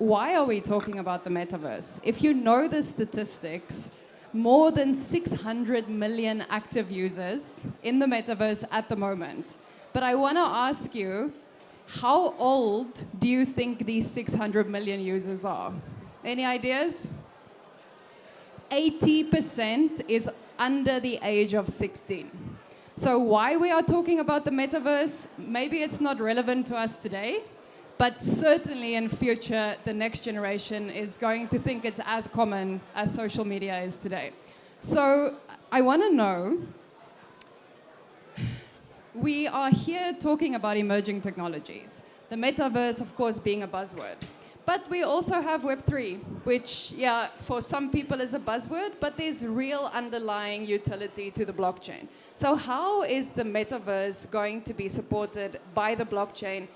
why are we talking about the metaverse? If you know the statistics, more than 600 million active users in the metaverse at the moment. But I want to ask you, how old do you think these 600 million users are? Any ideas? 80% is under the age of 16. So why we are talking about the metaverse, maybe it's not relevant to us today, but certainly in future, the next generation is going to think it's as common as social media is today. So I want to know, we are here talking about emerging technologies. The metaverse, of course, being a buzzword. But we also have Web3, which, yeah, for some people is a buzzword, but there's real underlying utility to the blockchain. So how is the metaverse going to be supported by the blockchain,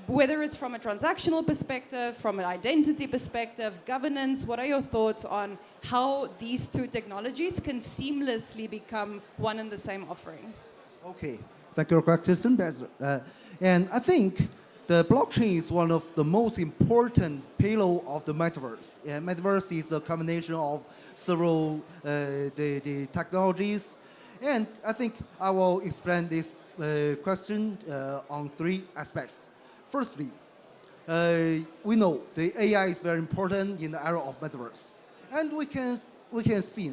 whether it's from a transactional perspective, from an identity perspective, governance? What are your thoughts on how these two technologies can seamlessly become one and the same offering? Okay, thank you for your question, Bester. And I think the blockchain is one of the most important payload of the metaverse. And metaverse is a combination of several the technologies. And I think I will explain this question on three aspects. Firstly, we know the AI is very important in the era of metaverse. And we can see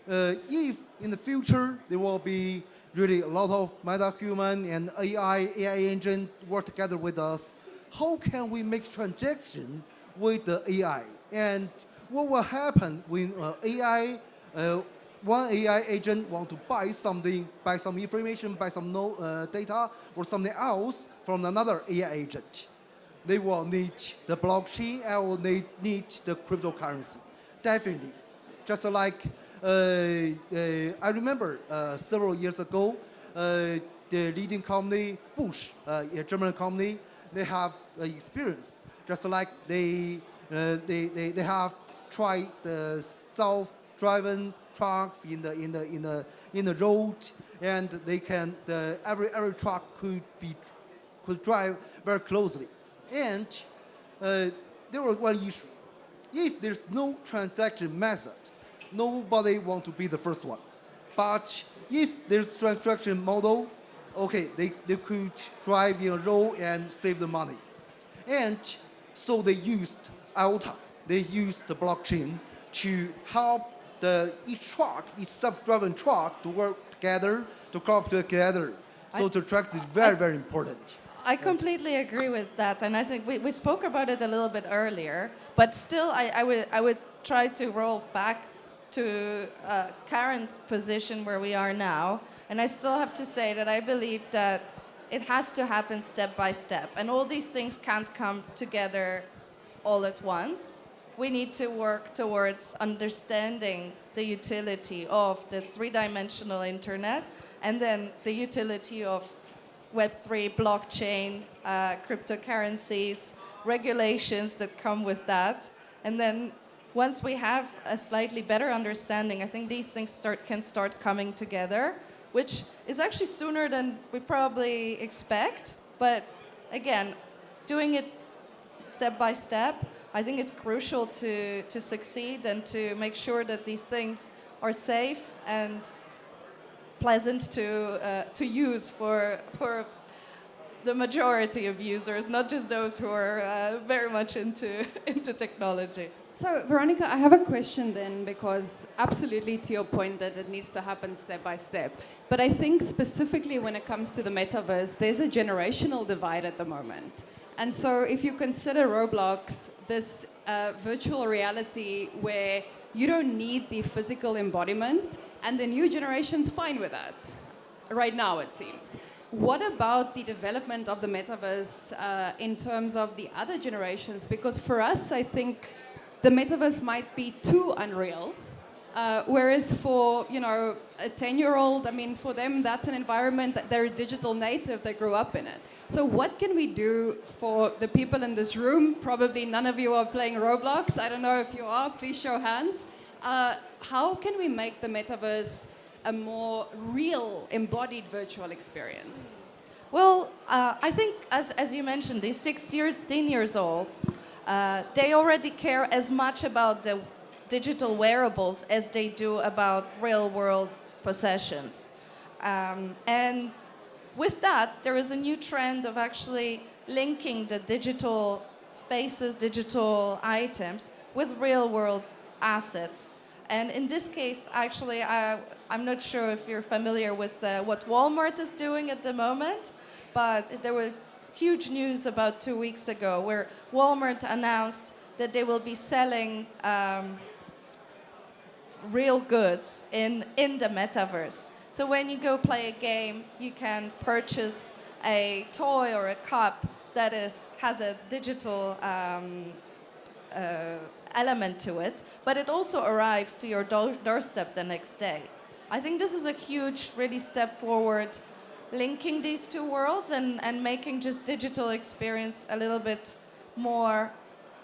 if in the future there will be really a lot of meta-human and AI engine work together with us, how can we make transaction with the AI? And what will happen when one AI agent want to buy something, buy some information, buy some data or something else from another AI agent? They will need the blockchain and will need the cryptocurrency. Definitely. Just like I remember several years ago, the leading company, Bosch, a German company, they have experience. Just like they have tried the self-driving trucks in the road, and they can every truck could drive very closely. And there was one issue: if there's no transaction method, nobody want to be the first one. But if there's transaction model, okay, they could drive in a row and save the money. And so they used IOTA. They used the blockchain to help each self-driving truck to work together, to cooperate together. So the track is very, very important. I completely agree with that, and I think we spoke about it a little bit earlier, but still I would try to roll back to current position where we are now, and I still have to say that I believe that it has to happen step by step, and all these things can't come together all at once. We need to work towards understanding the utility of the three-dimensional internet, and then the utility of Web3, blockchain, cryptocurrencies, regulations that come with that. And then once we have a slightly better understanding, I think these things can start coming together, which is actually sooner than we probably expect. But again, doing it step by step, I think it's crucial to succeed and to make sure that these things are safe and pleasant to use for the majority of users, not just those who are very much into technology. So, Veronica, I have a question then, because absolutely to your point that it needs to happen step by step. But I think specifically when it comes to the metaverse, there's a generational divide at the moment. And so if you consider Roblox, this virtual reality where you don't need the physical embodiment, and the new generation's fine with that, right now it seems. What about the development of the metaverse in terms of the other generations? Because for us, I think the metaverse might be too unreal, whereas for a 10-year-old, I mean, for them that's an environment that they're a digital native, they grew up in it. So what can we do for the people in this room? Probably none of you are playing Roblox. I don't know if you are. Please show hands. How can we make the metaverse a more real, embodied virtual experience? Well, I think, as you mentioned, these 16 years old, they already care as much about the digital wearables as they do about real-world possessions. And with that, there is a new trend of actually linking the digital spaces, digital items, with real-world assets. And in this case, actually, I'm not sure if you're familiar with what Walmart is doing at the moment, but there were huge news about 2 weeks ago where Walmart announced that they will be selling real goods in the metaverse. So when you go play a game, you can purchase a toy or a cup that has a digital element to it, but it also arrives to your doorstep the next day. I think this is a huge, really step forward, linking these two worlds and making just digital experience a little bit more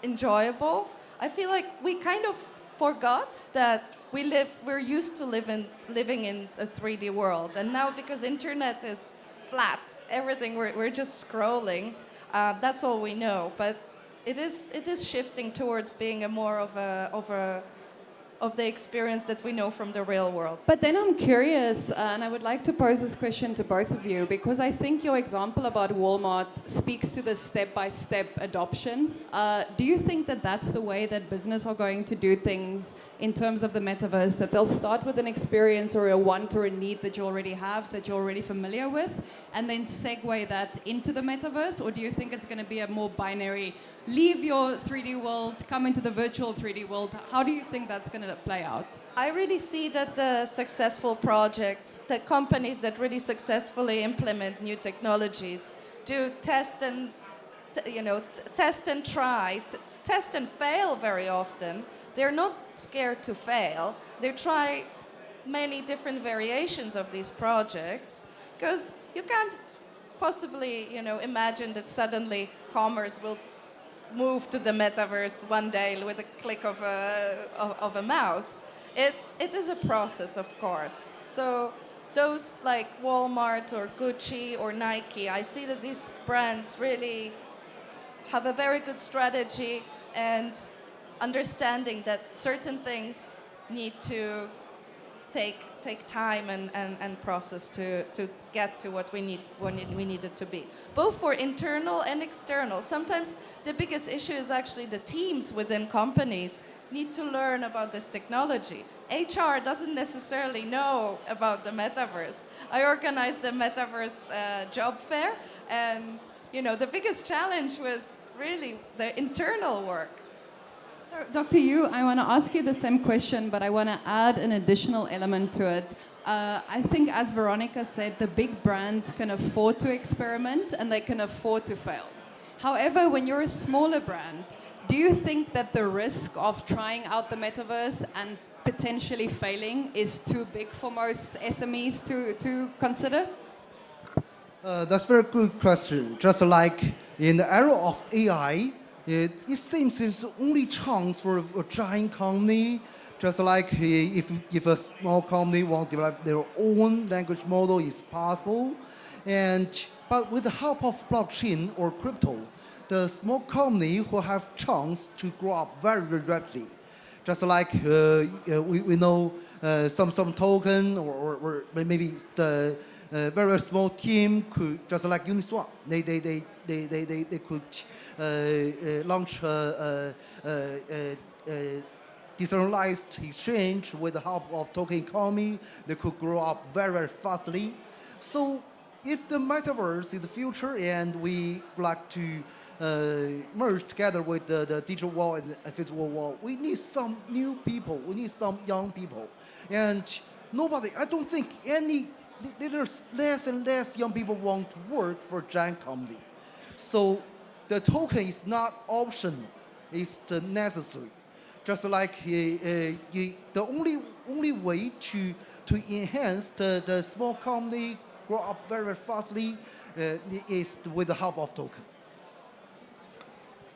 enjoyable. I feel like we kind of forgot that we're used to living in a 3D world, and now because internet is flat, everything we're just scrolling, that's all we know. But it is shifting towards being a more of the experience that we know from the real world. But then I'm curious, and I would like to pose this question to both of you, because I think your example about Walmart speaks to the step-by-step adoption. Do you think that that's the way that business are going to do things in terms of the metaverse, that they'll start with an experience or a want or a need that you already have, that you're already familiar with, and then segue that into the metaverse? Or do you think it's going to be a more binary, leave your 3D world, come into the virtual 3D world? How do you think that's going to play out? I really see that the successful projects, the companies that really successfully implement new technologies, do test and try, test and fail very often. They're not scared to fail. They try many different variations of these projects, because you can't possibly, imagine that suddenly commerce will move to the metaverse one day with a click of a mouse. It is a process, of course. So those like Walmart or Gucci or Nike, I see that these brands really have a very good strategy and understanding that certain things need to take time and process to get to what we need it to be, both for internal and external. Sometimes the biggest issue is actually the teams within companies need to learn about this technology. HR doesn't necessarily know about the metaverse. I organized the metaverse job fair, and the biggest challenge was really the internal work. So, Dr. Yu, I want to ask you the same question, but I want to add an additional element to it. I think, as Veronica said, the big brands can afford to experiment and they can afford to fail. However, when you're a smaller brand, do you think that the risk of trying out the metaverse and potentially failing is too big for most SMEs to consider? That's a very good question. Just like in the era of AI, it seems it's the only chance for a giant company. Just like if a small company wants to develop their own language model, it's possible. But with the help of blockchain or crypto, the small company will have chance to grow up very, very rapidly. Just like we know some token or maybe the very small team could, just like Uniswap, they could launch a decentralized exchange with the help of token economy. They could grow up very, very fastly. So if the metaverse is the future and we like to merge together with the digital world and the physical world, we need some new people. We need some young people. And I don't think there's less and less young people want to work for a giant company. So the token is not optional, it's the necessary. Just like the only way to enhance the small company grow up very, very fastly is with the help of token.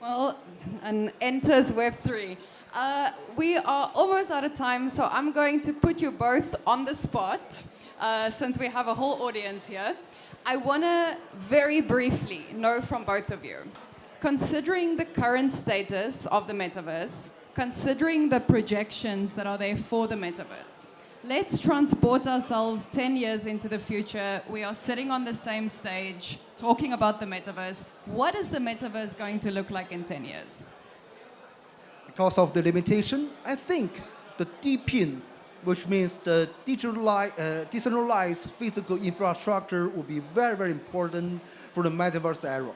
Well, and enters Web3. We are almost out of time, so I'm going to put you both on the spot, since we have a whole audience here. I want to very briefly know from both of you, considering the current status of the metaverse, considering the projections that are there for the metaverse, let's transport ourselves 10 years into the future. We are sitting on the same stage talking about the metaverse. What is the metaverse going to look like in 10 years? Because of the limitation, I think the DePIN, which means the decentralized physical infrastructure, will be very, very important for the metaverse era.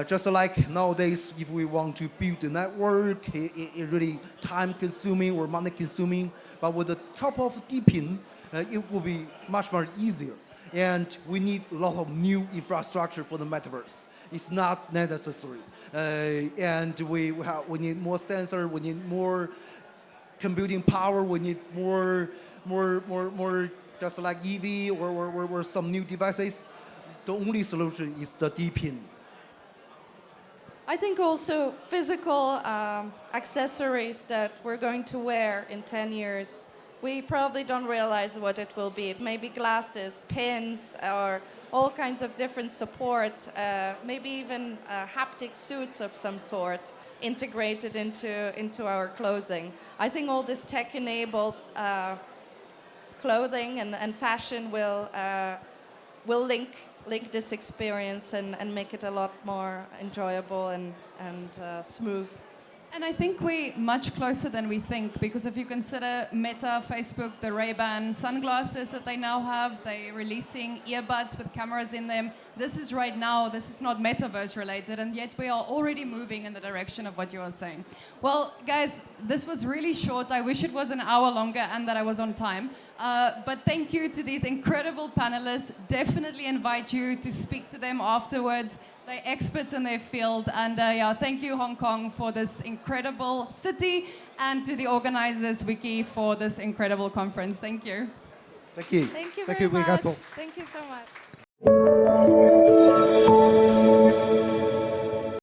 Just like nowadays, if we want to build a network, it really time-consuming or money-consuming. But with the help of DePIN, it will be much more easier. And we need a lot of new infrastructure for the metaverse. It's not necessary. And we need more sensor, we need more computing power, we need more just like EV or some new devices. The only solution is the DePIN. I think also physical accessories that we're going to wear in 10 years, we probably don't realize what it will be. It may be glasses, pins, or all kinds of different support, maybe even haptic suits of some sort integrated into our clothing. I think all this tech-enabled clothing and fashion will link this experience and make it a lot more enjoyable and smooth. And I think we're much closer than we think, because if you consider Meta, Facebook, the Ray-Ban sunglasses that they now have, they're releasing earbuds with cameras in them. This is right now, this is not metaverse related, and yet we are already moving in the direction of what you are saying. Well, guys, this was really short. I wish it was an hour longer and that I was on time. But thank you to these incredible panelists. Definitely invite you to speak to them afterwards. They're experts in their field, and yeah, thank you, Hong Kong, for this incredible city, and to the organizers, Wiki, for this incredible conference. Thank you. Thank you. Thank you Thank very you, much. WikiExpo. Thank you so much.